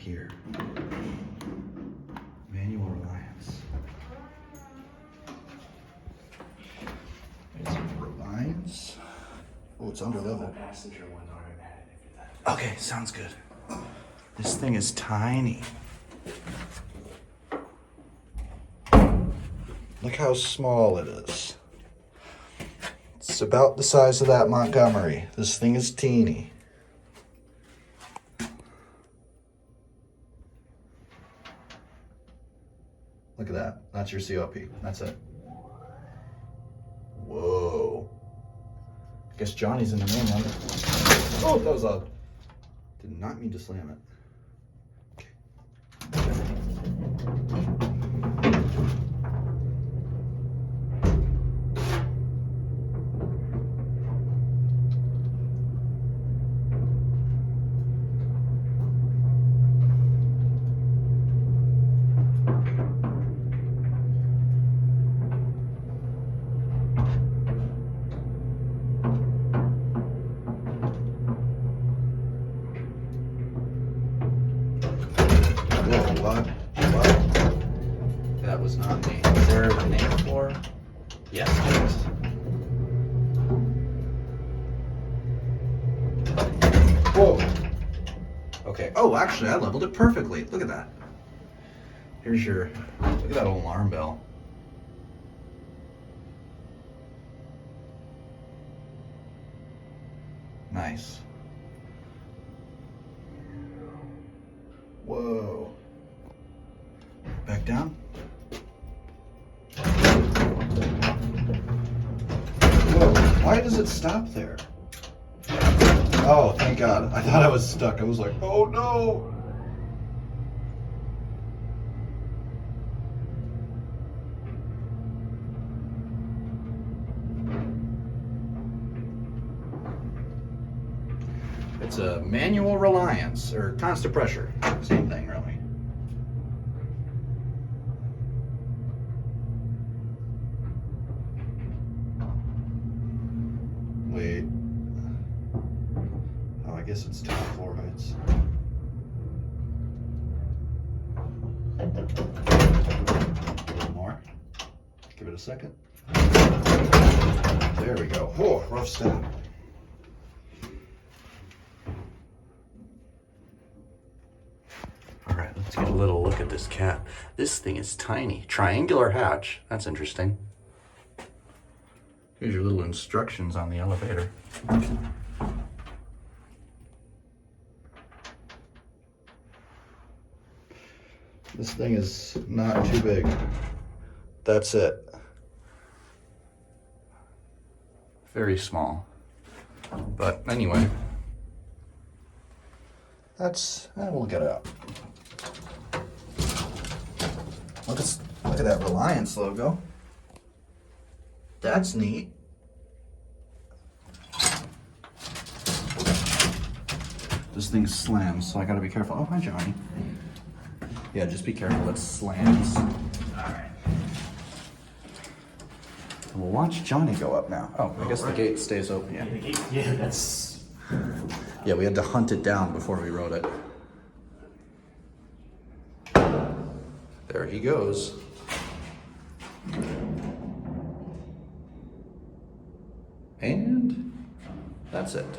here. Manual Reliance. There's Reliance. Oh, it's under level. Okay, sounds good. This thing is tiny. Look how small it is. It's about the size of that Montgomery. This thing is teeny. Look at that. That's your COP. That's it. Whoa. I guess Johnny's in the main one. Oh, that was loud. Did not mean to slam it. What? That was not me. Is there a name for? Yes, it is. Whoa. Okay. Oh, actually, I leveled it perfectly. Look at that. Here's your. Look at that alarm bell. Nice. Whoa. Back down. Whoa, why does it stop there? Oh, thank God. I thought I was stuck. I was like, oh no. It's a manual Reliance, or constant pressure. Same thing, really. Wait. Oh, I guess it's top floor heights. A little more. Give it a second. There we go. Oh, rough step. All right, let's get a little look at this cat. This thing is tiny. Triangular hatch. That's interesting. Here's your little instructions on the elevator. This thing is not too big. That's it. Very small. But anyway, we'll get it out. Look at that Reliance logo. That's neat. This thing slams, so I gotta be careful. Oh, hi, Johnny. Yeah, just be careful, it slams. All right. We'll watch Johnny go up now. Oh, I guess the gate stays open. Yeah, the gate, yeah, that's... Yeah, we had to hunt it down before we rode it. There he goes. And that's it.